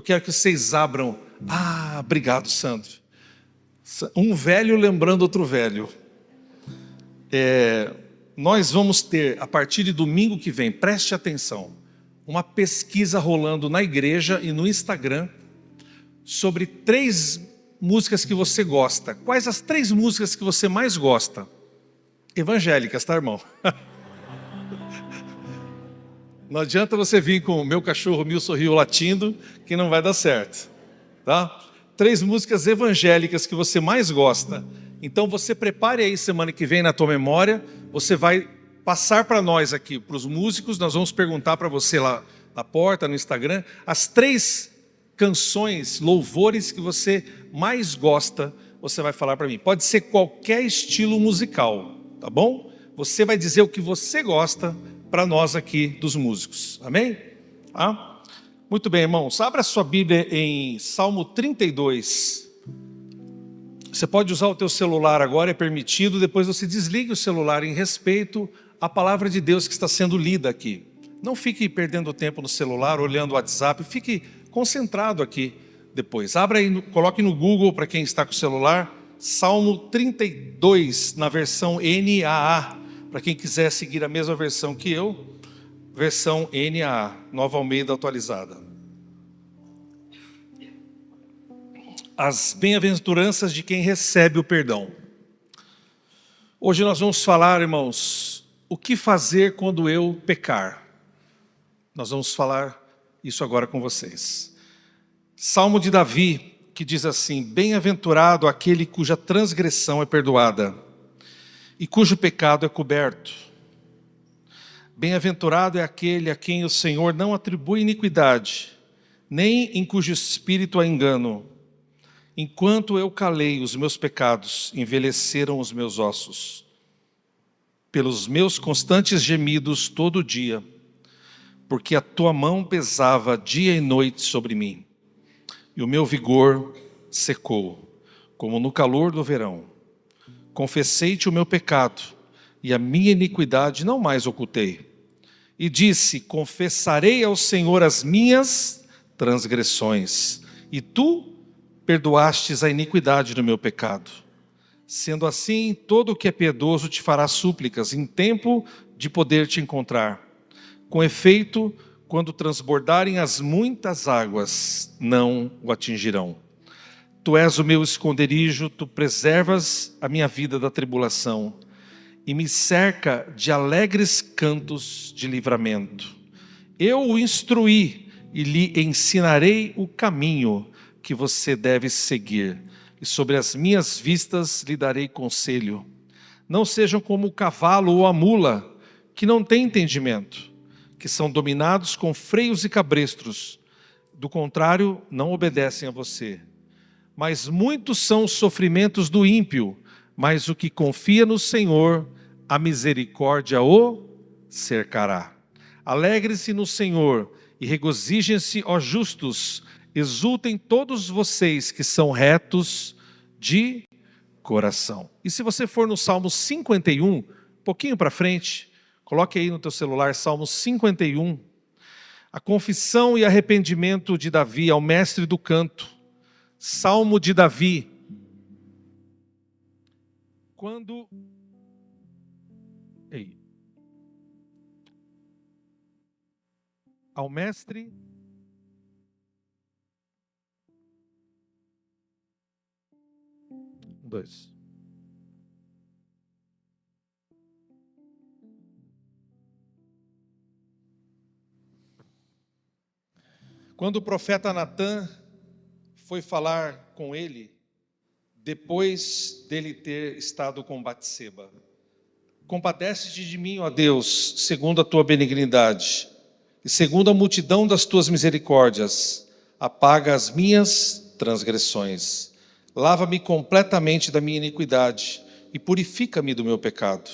quero que vocês abram. Obrigado, Sandro. Um velho lembrando outro velho. Nós vamos ter, a partir de domingo que vem, preste atenção, uma pesquisa rolando na igreja e no Instagram sobre 3 músicas que você gosta. Quais as 3 músicas que você mais gosta? Evangélicas, tá, irmão? Não adianta você vir com o meu cachorro Mil Sorriu latindo, que não vai dar certo, tá? 3 músicas evangélicas que você mais gosta. Então você prepare aí semana que vem na tua memória, você vai passar para nós aqui, para os músicos, nós vamos perguntar para você lá na porta, no Instagram, as 3 canções, louvores que você mais gosta, você vai falar para mim. Pode ser qualquer estilo musical, tá bom? Você vai dizer o que você gosta para nós aqui dos músicos, amém? Muito bem, irmãos, abra a sua Bíblia em Salmo 32. Você pode usar o teu celular agora, é permitido, depois você desligue o celular em respeito à palavra de Deus que está sendo lida aqui. Não fique perdendo tempo no celular, olhando o WhatsApp, fique concentrado aqui depois. Abra aí, coloque no Google para quem está com o celular, Salmo 32, na versão NAA, para quem quiser seguir a mesma versão que eu, versão NAA, Nova Almeida atualizada. As bem-aventuranças de quem recebe o perdão. Hoje nós vamos falar, irmãos, o que fazer quando eu pecar. Nós vamos falar isso agora com vocês. Salmo de Davi, que diz assim: bem-aventurado aquele cuja transgressão é perdoada e cujo pecado é coberto. Bem-aventurado é aquele a quem o Senhor não atribui iniquidade, nem em cujo espírito há engano. Enquanto eu calei, os meus pecados envelheceram os meus ossos. Pelos meus constantes gemidos todo dia, porque a tua mão pesava dia e noite sobre mim, e o meu vigor secou, como no calor do verão. Confessei-te o meu pecado, e a minha iniquidade não mais ocultei. E disse: confessarei ao Senhor as minhas transgressões, e tu perdoastes a iniquidade do meu pecado. Sendo assim, todo o que é piedoso te fará súplicas, em tempo de poder te encontrar. Com efeito, quando transbordarem as muitas águas, não o atingirão. Tu és o meu esconderijo, tu preservas a minha vida da tribulação, e me cerca de alegres cantos de livramento. Eu o instruí e lhe ensinarei o caminho que você deve seguir, e sobre as minhas vistas lhe darei conselho. Não sejam como o cavalo ou a mula, que não têm entendimento, que são dominados com freios e cabrestros, do contrário, não obedecem a você. Mas muitos são os sofrimentos do ímpio, mas o que confia no Senhor, a misericórdia o cercará. Alegre-se no Senhor e regozijem-se, ó justos, exultem todos vocês que são retos de coração. E se você for no Salmo 51, um pouquinho para frente, coloque aí no teu celular Salmo 51, a confissão e arrependimento de Davi ao mestre do canto. Salmo de Davi. Quando... Ao mestre... 2. Quando o profeta Natã foi falar com ele, depois dele ter estado com Batseba: compadece-te de mim, ó Deus, segundo a tua benignidade, e segundo a multidão das tuas misericórdias, apaga as minhas transgressões. Lava-me completamente da minha iniquidade e purifica-me do meu pecado,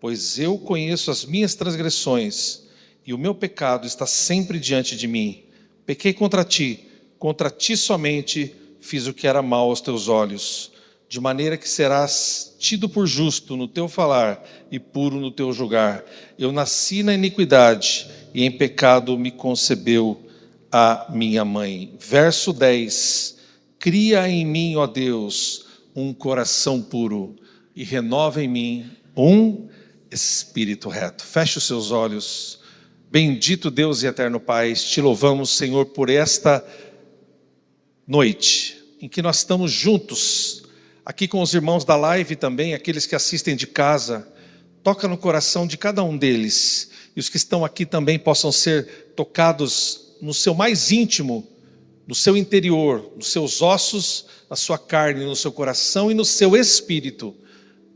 pois eu conheço as minhas transgressões e o meu pecado está sempre diante de mim. Pequei contra ti somente fiz o que era mal aos teus olhos, de maneira que serás tido por justo no teu falar e puro no teu julgar. Eu nasci na iniquidade e em pecado me concebeu a minha mãe. Verso 10. Cria em mim, ó Deus, um coração puro e renova em mim um espírito reto. Feche os seus olhos. Bendito Deus e eterno Pai, te louvamos, Senhor, por esta noite em que nós estamos juntos, aqui com os irmãos da live também, aqueles que assistem de casa. Toca no coração de cada um deles, e os que estão aqui também possam ser tocados no seu mais íntimo, no seu interior, nos seus ossos, na sua carne, no seu coração e no seu espírito,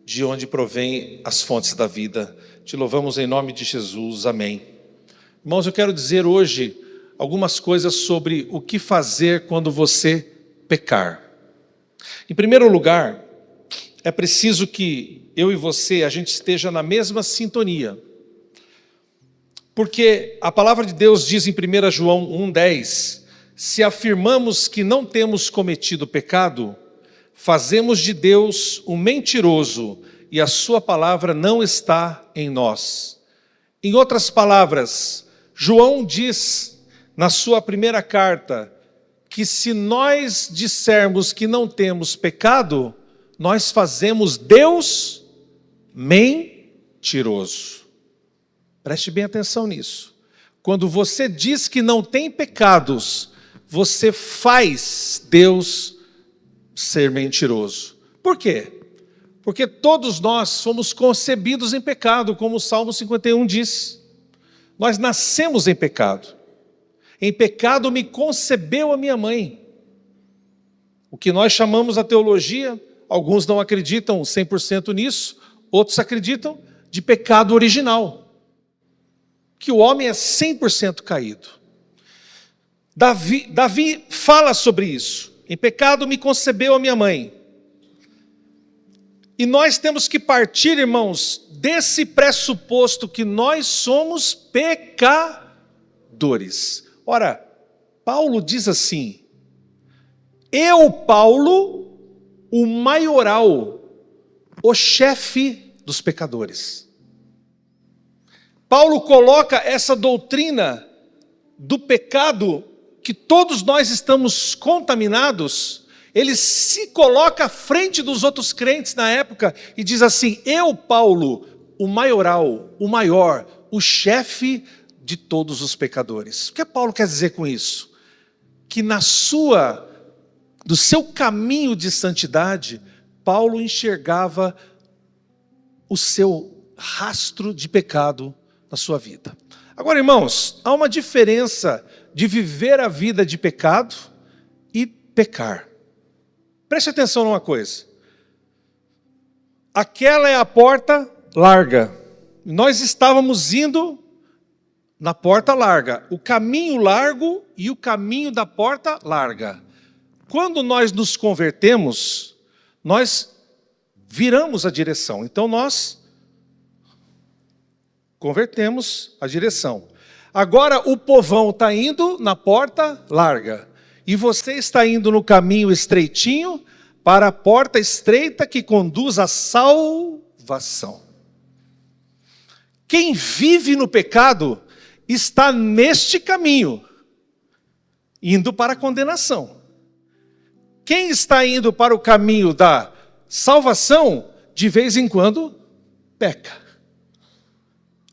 de onde provém as fontes da vida. Te louvamos em nome de Jesus, amém. Irmãos, eu quero dizer hoje algumas coisas sobre o que fazer quando você pecar. Em primeiro lugar, é preciso que eu e você, a gente esteja na mesma sintonia. Porque a palavra de Deus diz em 1 João 1,10, se afirmamos que não temos cometido pecado, fazemos de Deus um mentiroso e a sua palavra não está em nós. Em outras palavras, João diz na sua primeira carta que se nós dissermos que não temos pecado, nós fazemos Deus mentiroso. Preste bem atenção nisso. Quando você diz que não tem pecados, você faz Deus ser mentiroso. Por quê? Porque todos nós somos concebidos em pecado, como o Salmo 51 diz. Nós nascemos em pecado. Em pecado me concebeu a minha mãe. O que nós chamamos na teologia, alguns não acreditam 100% nisso, outros acreditam de pecado original. Que o homem é 100% caído. Davi fala sobre isso. Em pecado me concebeu a minha mãe. E nós temos que partir, irmãos, desse pressuposto que nós somos pecadores. Ora, Paulo diz assim, eu, Paulo, o maioral, o chefe dos pecadores. Paulo coloca essa doutrina do pecado, que todos nós estamos contaminados, ele se coloca à frente dos outros crentes na época e diz assim, eu, Paulo, o maioral, o maior, o chefe de todos os pecadores. O que Paulo quer dizer com isso? Que do seu caminho de santidade, Paulo enxergava o seu rastro de pecado na sua vida. Agora, irmãos, há uma diferença de viver a vida de pecado e pecar. Preste atenção numa coisa. Aquela é a porta larga. Nós estávamos indo na porta larga. O caminho largo e o caminho da porta larga. Quando nós nos convertemos, nós viramos a direção. Então nós convertemos a direção. Agora o povão está indo na porta larga. E você está indo no caminho estreitinho para a porta estreita que conduz à salvação. Quem vive no pecado está neste caminho, indo para a condenação. Quem está indo para o caminho da salvação, de vez em quando, peca.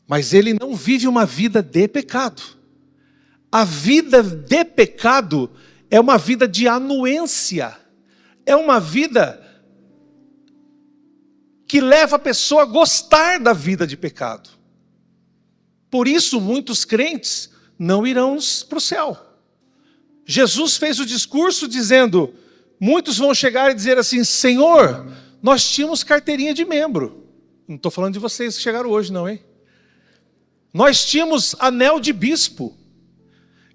Mas ele não vive uma vida de pecado. A vida de pecado é uma vida de anuência. É uma vida que leva a pessoa a gostar da vida de pecado. Por isso, muitos crentes não irão para o céu. Jesus fez o discurso dizendo, muitos vão chegar e dizer assim, Senhor, nós tínhamos carteirinha de membro. Não estou falando de vocês que chegaram hoje não, hein? Nós tínhamos anel de bispo.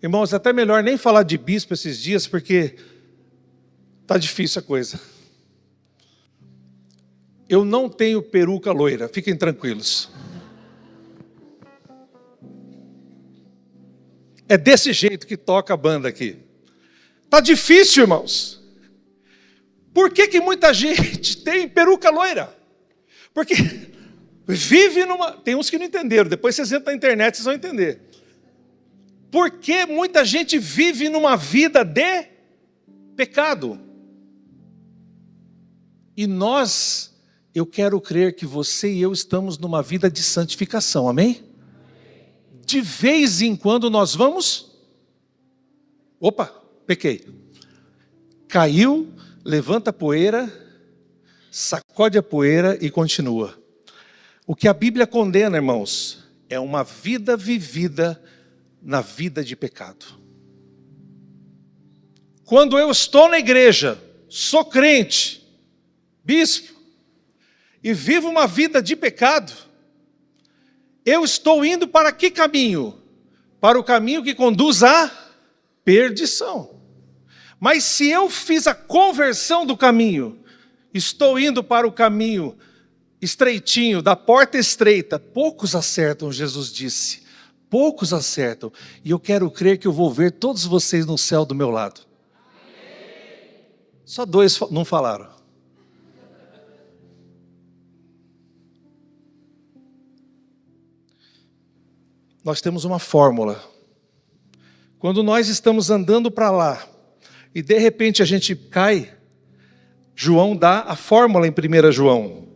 Irmãos, é até melhor nem falar de bispo esses dias, porque está difícil a coisa. Eu não tenho peruca loira, fiquem tranquilos. É desse jeito que toca a banda aqui. Está difícil, irmãos. Por que muita gente tem peruca loira? Porque vive numa... Tem uns que não entenderam, depois vocês entram na internet, vocês vão entender. Porque muita gente vive numa vida de pecado. E eu quero crer que você e eu estamos numa vida de santificação, amém? De vez em quando nós vamos... Opa, pequei. Caiu, levanta a poeira, sacode a poeira e continua. O que a Bíblia condena, irmãos, é uma vida vivida na vida de pecado. Quando eu estou na igreja, sou crente, bispo, e vivo uma vida de pecado, eu estou indo para que caminho? Para o caminho que conduz à perdição. Mas se eu fiz a conversão do caminho, estou indo para o caminho estreitinho, da porta estreita, poucos acertam, Jesus disse. Poucos acertam. E eu quero crer que eu vou ver todos vocês no céu do meu lado. Só 2 não falaram. Nós temos uma fórmula. Quando nós estamos andando para lá, e de repente a gente cai, João dá a fórmula em 1 João.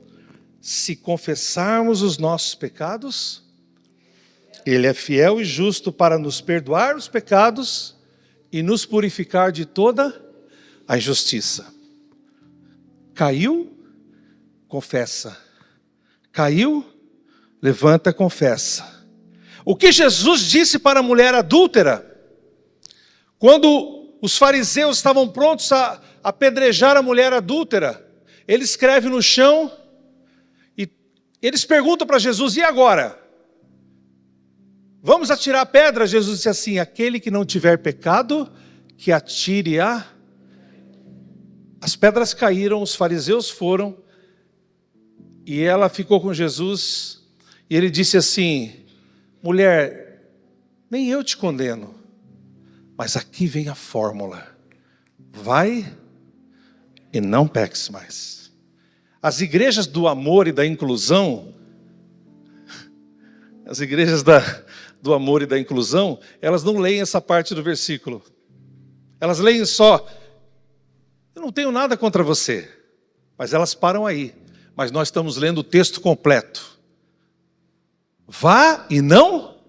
Se confessarmos os nossos pecados, Ele é fiel e justo para nos perdoar os pecados e nos purificar de toda a injustiça. Caiu, confessa. Caiu, levanta, confessa. O que Jesus disse para a mulher adúltera, quando os fariseus estavam prontos a apedrejar a mulher adúltera, ele escreve no chão e eles perguntam para Jesus: e agora? Vamos atirar a pedra? Jesus disse assim: aquele que não tiver pecado, que atire a... As pedras caíram, os fariseus foram, e ela ficou com Jesus, e ele disse assim: mulher, nem eu te condeno, mas aqui vem a fórmula: vai e não peques mais. As igrejas do amor e da inclusão, do amor e da inclusão, elas não leem essa parte do versículo. Elas leem só: eu não tenho nada contra você. Mas elas param aí. Mas nós estamos lendo o texto completo. Vá e não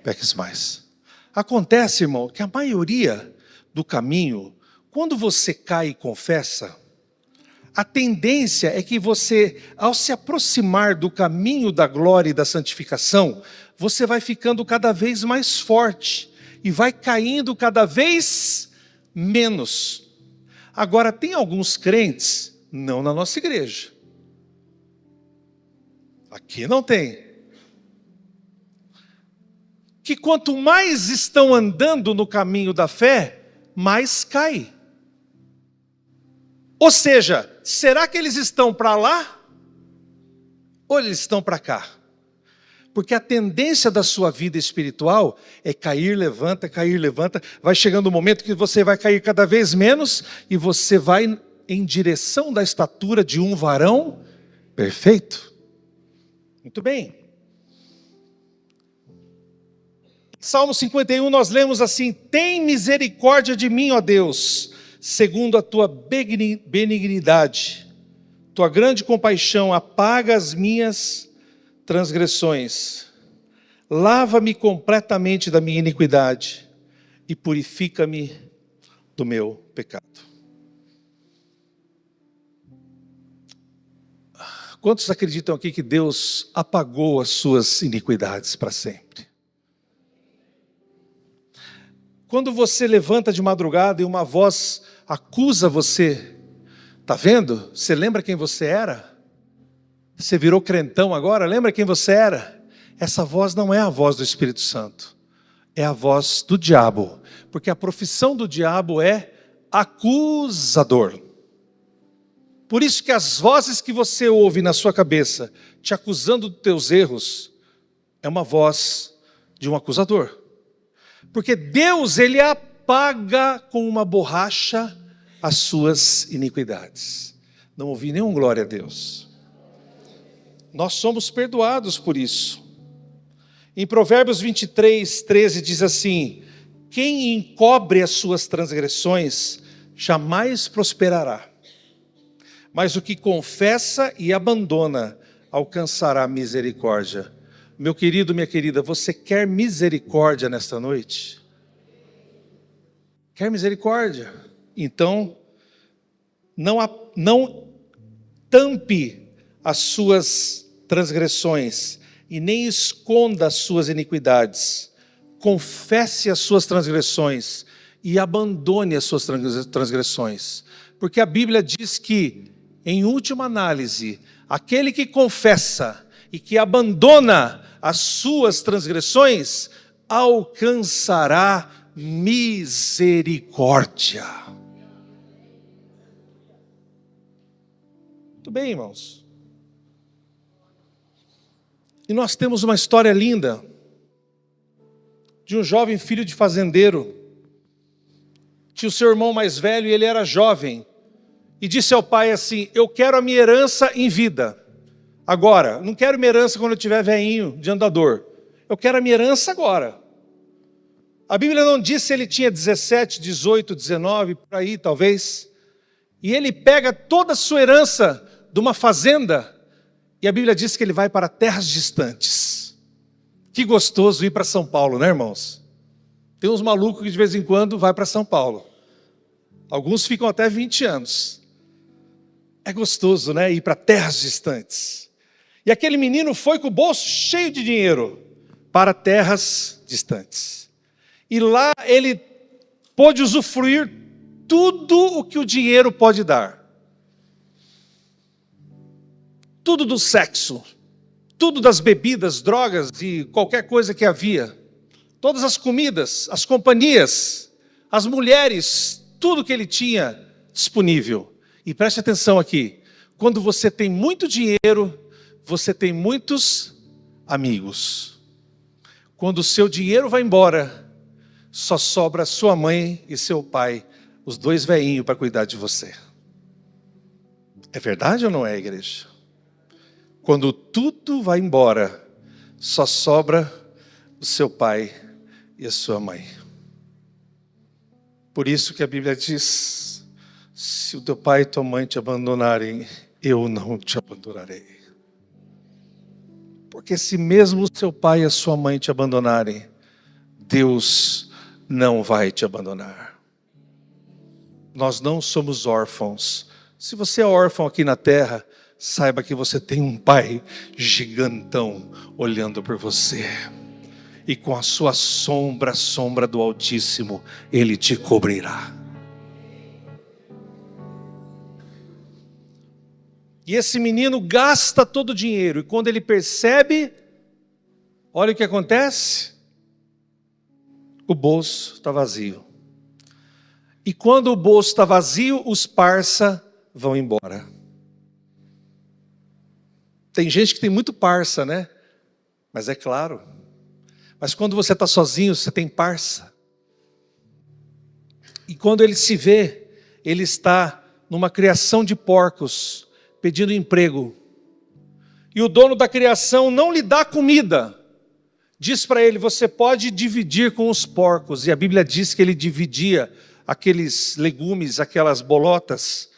peques mais. Acontece, irmão, que a maioria do caminho, quando você cai e confessa, a tendência é que você, ao se aproximar do caminho da glória e da santificação, você vai ficando cada vez mais forte e vai caindo cada vez menos. Agora, tem alguns crentes, não na nossa igreja. Aqui não tem. Que quanto mais estão andando no caminho da fé, mais cai. Ou seja, será que eles estão para lá? Ou eles estão para cá? Porque a tendência da sua vida espiritual é cair, levanta, vai chegando um momento que você vai cair cada vez menos e você vai em direção da estatura de um varão perfeito. Muito bem. Salmo 51 nós lemos assim: tem misericórdia de mim, ó Deus, segundo a tua benignidade, tua grande compaixão, apaga as minhas transgressões, lava-me completamente da minha iniquidade e purifica-me do meu pecado. Quantos acreditam aqui que Deus apagou as suas iniquidades para sempre? Quando você levanta de madrugada e uma voz acusa você, está vendo? Você lembra quem você era? Você virou crentão agora? Lembra quem você era? Essa voz não é a voz do Espírito Santo, é a voz do diabo, porque a profissão do diabo é acusador. Por isso que as vozes que você ouve na sua cabeça, te acusando dos teus erros, é uma voz de um acusador. Porque Deus, Ele apaga com uma borracha as suas iniquidades. Não ouvi nenhum glória a Deus. Nós somos perdoados por isso. Em Provérbios 23, 13 diz assim: quem encobre as suas transgressões jamais prosperará, mas o que confessa e abandona alcançará misericórdia. Meu querido, minha querida, você quer misericórdia nesta noite? Quer misericórdia? Então, não tampe as suas transgressões e nem esconda as suas iniquidades. Confesse as suas transgressões e abandone as suas transgressões. Porque a Bíblia diz que, em última análise, aquele que confessa e que abandona as suas transgressões alcançará misericórdia. Muito bem, irmãos. E nós temos uma história linda de um jovem filho de fazendeiro. Tinha o seu irmão mais velho e ele era jovem. E disse ao pai assim: eu quero a minha herança em vida. Agora, não quero minha herança quando eu tiver velhinho de andador. Eu quero a minha herança agora. A Bíblia não diz se ele tinha 17, 18, 19, por aí talvez. E ele pega toda a sua herança de uma fazenda. E a Bíblia diz que ele vai para terras distantes. Que gostoso ir para São Paulo, né, irmãos? Tem uns malucos que de vez em quando vai para São Paulo. Alguns ficam até 20 anos. É gostoso, né, ir para terras distantes. E aquele menino foi com o bolso cheio de dinheiro para terras distantes. E lá ele pôde usufruir tudo o que o dinheiro pode dar. Tudo do sexo, tudo das bebidas, drogas e qualquer coisa que havia. Todas as comidas, as companhias, as mulheres, tudo que ele tinha disponível. E preste atenção aqui, quando você tem muito dinheiro, você tem muitos amigos. Quando o seu dinheiro vai embora, só sobra sua mãe e seu pai, os dois velhinhos para cuidar de você. É verdade ou não é, igreja? Quando tudo vai embora, só sobra o seu pai e a sua mãe. Por isso que a Bíblia diz: se o teu pai e tua mãe te abandonarem, eu não te abandonarei. Porque se mesmo o seu pai e a sua mãe te abandonarem, Deus não vai te abandonar. Nós não somos órfãos. Se você é órfão aqui na terra, saiba que você tem um pai gigantão olhando por você. E com a sua sombra, a sombra do Altíssimo, Ele te cobrirá. E esse menino gasta todo o dinheiro. E quando ele percebe, olha o que acontece. O bolso está vazio. E quando o bolso está vazio, os parça vão embora. Tem gente que tem muito parça, né? Mas é claro. Mas quando você está sozinho, você tem parça. E quando ele se vê, ele está numa criação de porcos, pedindo emprego. E o dono da criação não lhe dá comida. Diz para ele: você pode dividir com os porcos. E a Bíblia diz que ele dividia aqueles legumes, aquelas bolotas,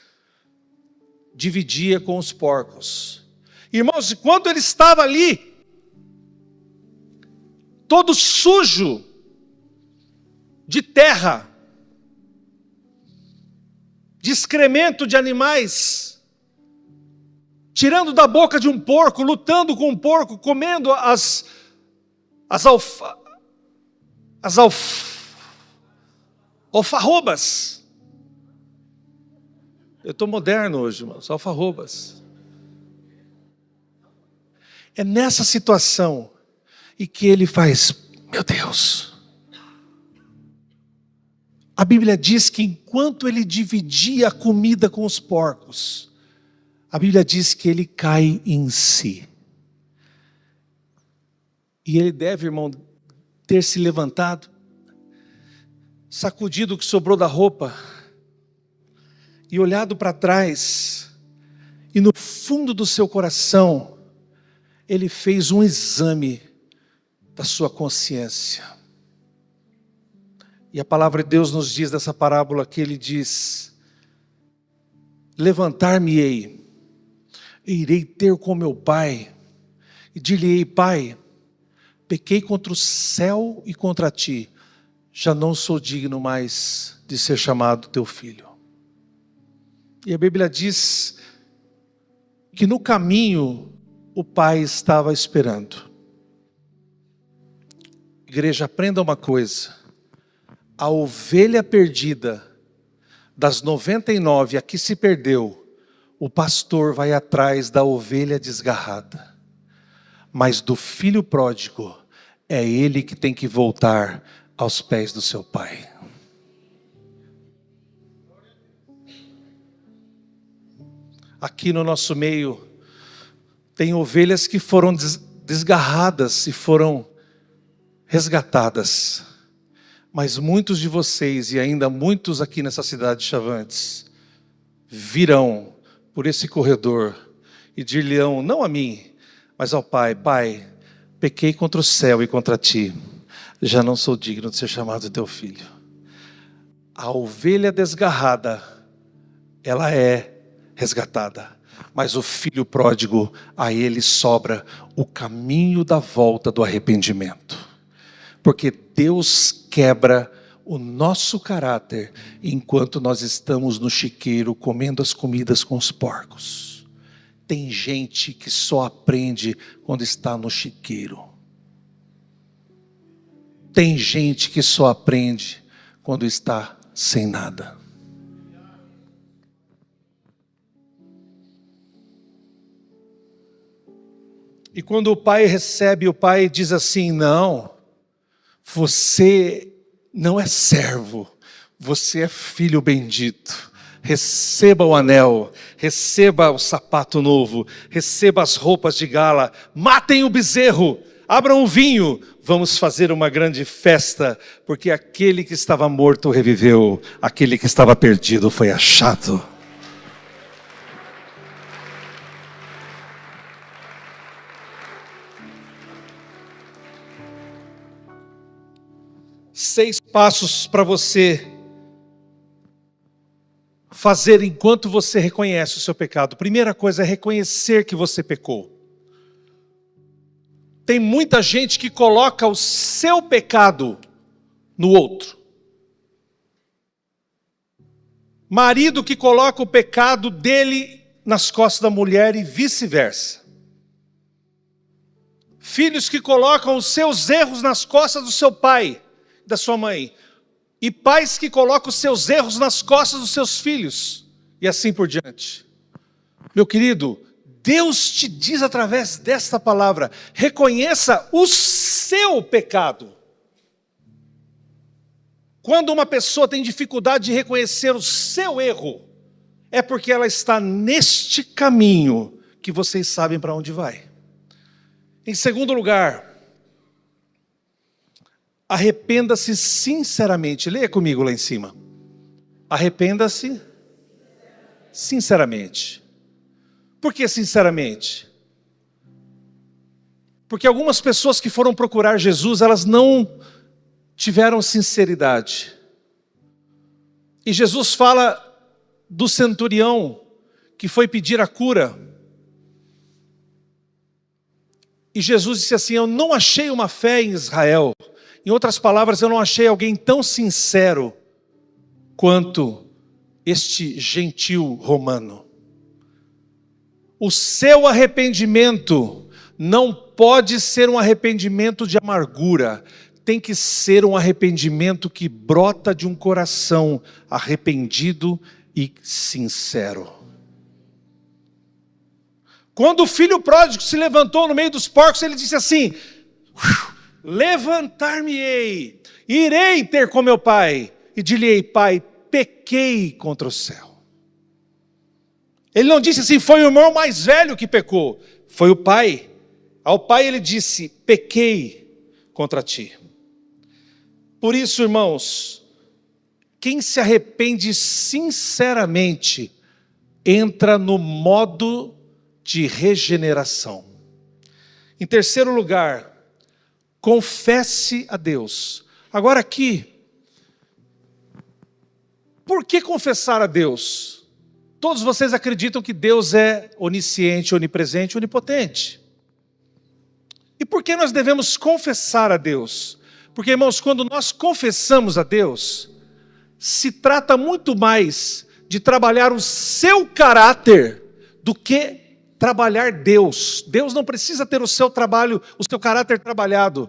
dividia com os porcos. Irmãos, quando ele estava ali, todo sujo de terra, de excremento de animais, tirando da boca de um porco, lutando com um porco, comendo alfarrobas. Eu estou moderno hoje, irmãos, alfarrobas. É nessa situação e que ele faz: meu Deus. A Bíblia diz que enquanto ele dividia a comida com os porcos, a Bíblia diz que ele cai em si. E ele deve, irmão, ter se levantado, sacudido o que sobrou da roupa e olhado para trás, e no fundo do seu coração ele fez um exame da sua consciência. E a palavra de Deus nos diz dessa parábola que ele diz: levantar-me-ei, e irei ter com meu pai, e dir-lhe-ei: Pai, pequei contra o céu e contra ti, já não sou digno mais de ser chamado teu filho. E a Bíblia diz que no caminho o pai estava esperando. Igreja, aprenda uma coisa: a ovelha perdida, das 99, a que se perdeu, o pastor vai atrás da ovelha desgarrada. Mas do filho pródigo, é ele que tem que voltar aos pés do seu pai. Aqui no nosso meio, tem ovelhas que foram desgarradas e foram resgatadas. Mas muitos de vocês, e ainda muitos aqui nessa cidade de Chavantes, virão por esse corredor e dir-lhe-ão, não a mim, mas ao Pai: Pai, pequei contra o céu e contra ti, já não sou digno de ser chamado teu filho. A ovelha desgarrada, ela é resgatada, mas o filho pródigo, a ele sobra o caminho da volta do arrependimento. Porque Deus quebra o nosso caráter enquanto nós estamos no chiqueiro comendo as comidas com os porcos. Tem gente que só aprende quando está no chiqueiro. Tem gente que só aprende quando está sem nada. E quando o pai recebe, o pai diz assim: não, você não é servo, você é filho bendito. Receba o anel, receba o sapato novo, receba as roupas de gala, matem o bezerro, abram o vinho, vamos fazer uma grande festa, porque aquele que estava morto reviveu, aquele que estava perdido foi achado. Seis passos para você fazer enquanto você reconhece o seu pecado. Primeira coisa é reconhecer que você pecou. Tem muita gente que coloca o seu pecado no outro. Marido que coloca o pecado dele nas costas da mulher e vice-versa. Filhos que colocam os seus erros nas costas do seu pai, da sua mãe. E pais que colocam os seus erros nas costas dos seus filhos. E assim por diante. Meu querido, Deus te diz através desta palavra: reconheça o seu pecado. Quando uma pessoa tem dificuldade de reconhecer o seu erro, é porque ela está neste caminho que vocês sabem para onde vai. Em segundo lugar, arrependa-se sinceramente. Leia comigo lá em cima. Arrependa-se sinceramente. Por que sinceramente? Porque algumas pessoas que foram procurar Jesus, elas não tiveram sinceridade. E Jesus fala do centurião que foi pedir a cura. E Jesus disse assim: eu não achei uma fé em Israel. Em outras palavras, eu não achei alguém tão sincero quanto este gentil romano. O seu arrependimento não pode ser um arrependimento de amargura. Tem que ser um arrependimento que brota de um coração arrependido e sincero. Quando o filho pródigo se levantou no meio dos porcos, ele disse assim: levantar-me-ei, irei ter com meu pai, e dir-lhe-ei: Pai, pequei contra o céu. Ele não disse assim: foi o irmão mais velho que pecou, foi o pai. Ao pai ele disse: pequei contra ti. Por isso, irmãos, quem se arrepende sinceramente entra no modo de regeneração. Em terceiro lugar, confesse a Deus. Agora aqui, Por que confessar a Deus? Todos vocês acreditam que Deus é onisciente, onipresente, onipotente. E por que nós devemos confessar a Deus? Porque, irmãos, quando nós confessamos a Deus, se trata muito mais de trabalhar o seu caráter do que trabalhar Deus. Deus não precisa ter o seu trabalho, o seu caráter trabalhado.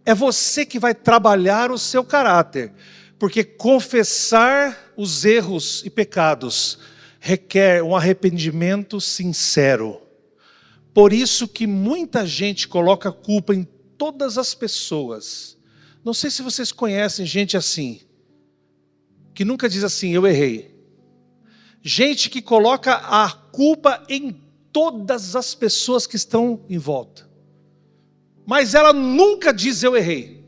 É você que vai trabalhar o seu caráter. Porque confessar os erros e pecados requer um arrependimento sincero. Por isso que muita gente coloca culpa em todas as pessoas. Não sei se vocês conhecem gente assim, que nunca diz assim, eu errei. Gente que coloca a culpa em todas as pessoas que estão em volta. Mas ela nunca diz eu errei.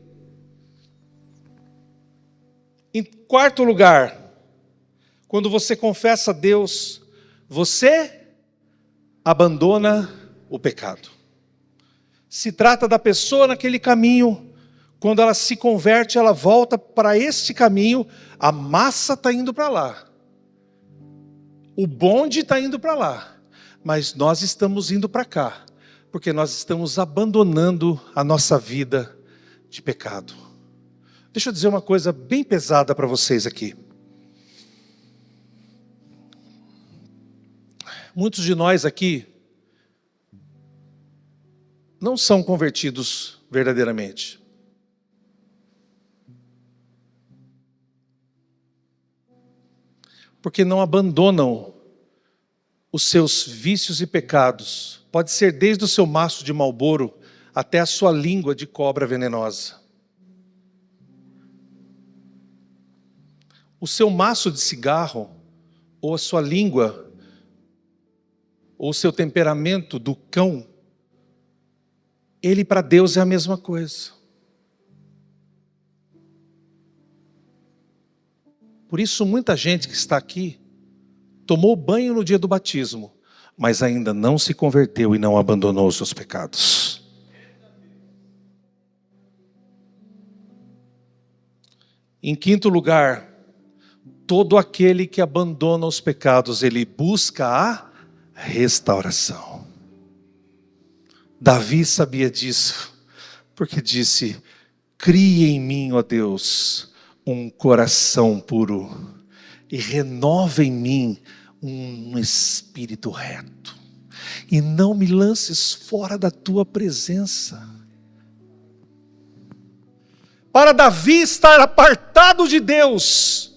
Em quarto lugar, quando você confessa a Deus, você abandona o pecado. Se trata da pessoa naquele caminho, quando ela se converte, ela volta para este caminho, a massa está indo para lá. O bonde está indo para lá, mas nós estamos indo para cá, porque nós estamos abandonando a nossa vida de pecado. Deixa eu dizer uma coisa bem pesada para vocês aqui. Muitos de nós aqui não são convertidos verdadeiramente. Porque não abandonam os seus vícios e pecados. Pode ser desde o seu maço de Marlboro até a sua língua de cobra venenosa. O seu maço de cigarro, ou a sua língua, ou o seu temperamento do cão, ele para Deus é a mesma coisa. Por isso muita gente que está aqui tomou banho no dia do batismo, mas ainda não se converteu e não abandonou os seus pecados. Em quinto lugar, todo aquele que abandona os pecados, ele busca a restauração. Davi sabia disso, porque disse, crie em mim, ó Deus, um coração puro, e renova em mim um espírito reto, e não me lances fora da tua presença. Para Davi estar apartado de Deus,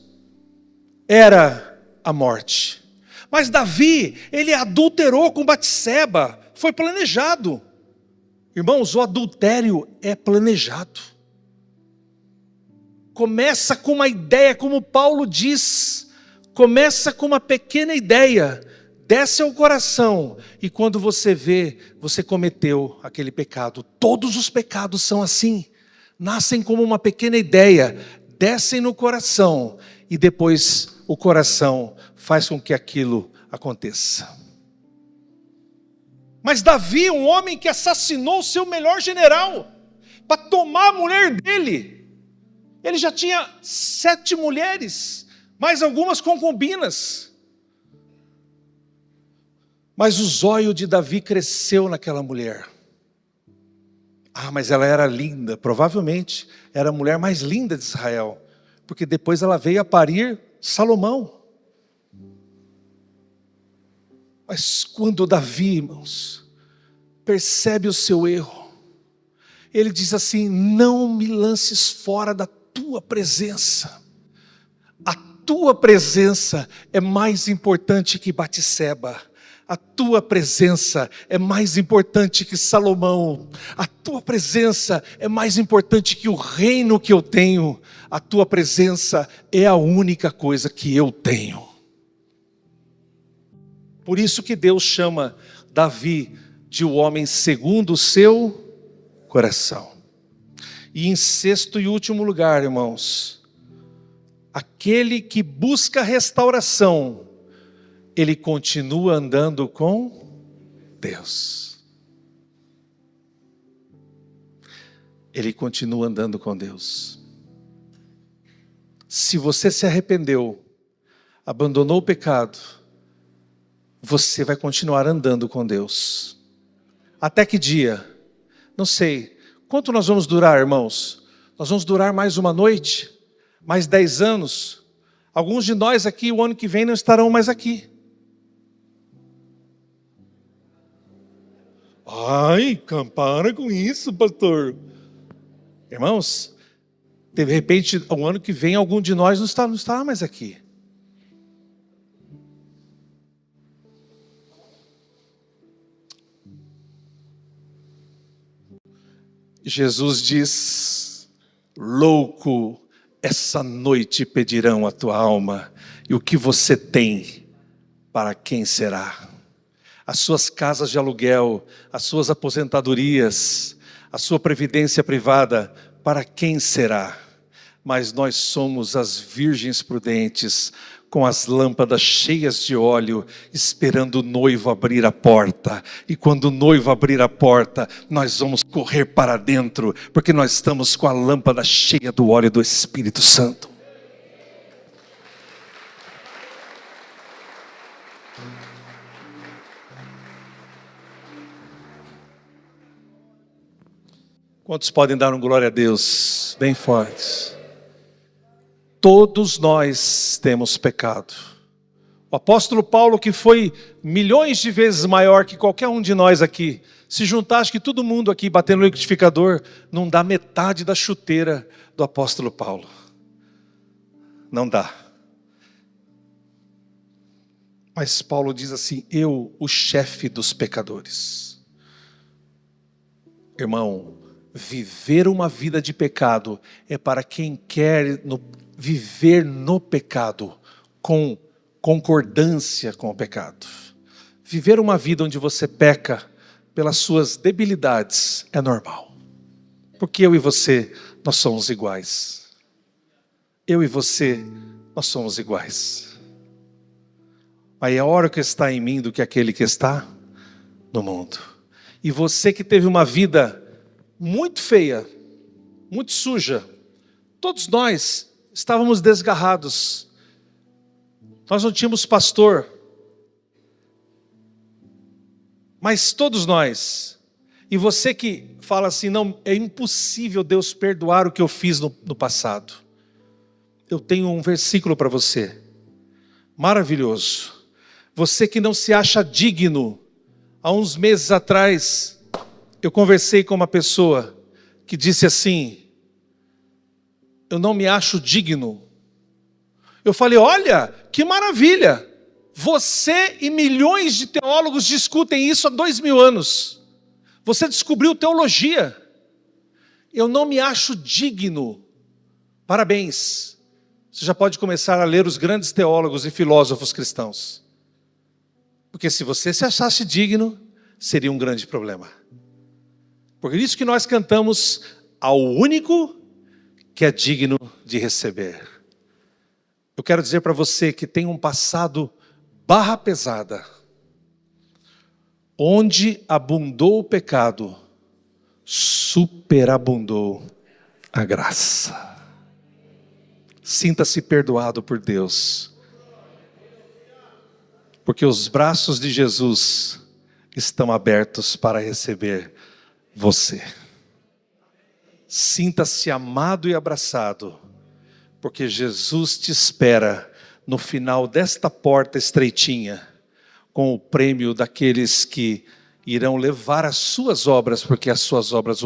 era a morte. Mas Davi, ele adulterou com Batseba, foi planejado. Irmãos, o adultério é planejado. Começa com uma ideia, como Paulo diz, começa com uma pequena ideia, desce ao coração, e quando você vê, você cometeu aquele pecado. Todos os pecados são assim, nascem como uma pequena ideia, descem no coração, e depois o coração faz com que aquilo aconteça. Mas Davi, um homem que assassinou o seu melhor general, para tomar a mulher dele, ele já tinha 7 mulheres, mais algumas concubinas. Mas o zóio de Davi cresceu naquela mulher. Mas ela era linda, provavelmente era a mulher mais linda de Israel, porque depois ela veio a parir Salomão. Mas quando Davi, irmãos, percebe o seu erro, ele diz assim, não me lances fora da tua presença. A tua presença é mais importante que Batseba. A tua presença é mais importante que Salomão. A tua presença é mais importante que o reino que eu tenho. A tua presença é a única coisa que eu tenho. Por isso que Deus chama Davi de o homem segundo o seu coração. E em sexto e último lugar, irmãos, aquele que busca restauração, ele continua andando com Deus. Ele continua andando com Deus. Se você se arrependeu, abandonou o pecado, você vai continuar andando com Deus. Até que dia? Não sei. Quanto nós vamos durar, irmãos? Nós vamos durar mais uma noite? Mais 10 anos? Alguns de nós aqui, o ano que vem, não estarão mais aqui. Ai, para com isso, pastor. Irmãos, de repente, o ano que vem, algum de nós não estará mais aqui. Jesus diz: louco, essa noite pedirão a tua alma, e o que você tem, para quem será? As suas casas de aluguel, as suas aposentadorias, a sua previdência privada, para quem será? Mas nós somos as virgens prudentes, com as lâmpadas cheias de óleo, esperando o noivo abrir a porta. E quando o noivo abrir a porta, nós vamos correr para dentro, porque nós estamos com a lâmpada cheia do óleo do Espírito Santo. Quantos podem dar um glória a Deus bem forte? Todos nós temos pecado. O apóstolo Paulo, que foi milhões de vezes maior que qualquer um de nós aqui, se juntar, acho que todo mundo aqui batendo no liquidificador, não dá metade da chuteira do apóstolo Paulo. Não dá. Mas Paulo diz assim: eu, o chefe dos pecadores. Irmão, viver uma vida de pecado é para quem quer viver no pecado, com concordância com o pecado. Viver uma vida onde você peca pelas suas debilidades é normal. Porque eu e você, nós somos iguais. Eu e você, nós somos iguais. Maior o que está em mim do que aquele que está no mundo. E você que teve uma vida muito feia, muito suja, todos nós estávamos desgarrados, nós não tínhamos pastor, mas todos nós, e você que fala assim, não, é impossível Deus perdoar o que eu fiz no passado, eu tenho um versículo para você, maravilhoso. Você que não se acha digno, há uns meses atrás, eu conversei com uma pessoa que disse assim: eu não me acho digno. Eu falei: olha, que maravilha, você e milhões de teólogos discutem isso há 2000 anos. Você descobriu teologia. Eu não me acho digno. Parabéns. Você já pode começar a ler os grandes teólogos e filósofos cristãos. Porque se você se achasse digno, seria um grande problema. Por isso que nós cantamos ao único que é digno de receber. Eu quero dizer para você que tem um passado barra pesada. Onde abundou o pecado, superabundou a graça. Sinta-se perdoado por Deus. Porque os braços de Jesus estão abertos para receber você. Sinta-se amado e abraçado, porque Jesus te espera no final desta porta estreitinha, com o prêmio daqueles que irão levar as suas obras, porque as suas obras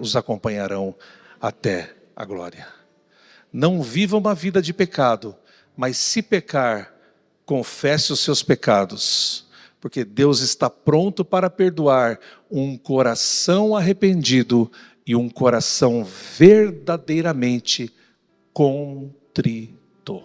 os acompanharão até a glória. Não viva uma vida de pecado, mas se pecar, confesse os seus pecados, porque Deus está pronto para perdoar um coração arrependido e um coração verdadeiramente contrito.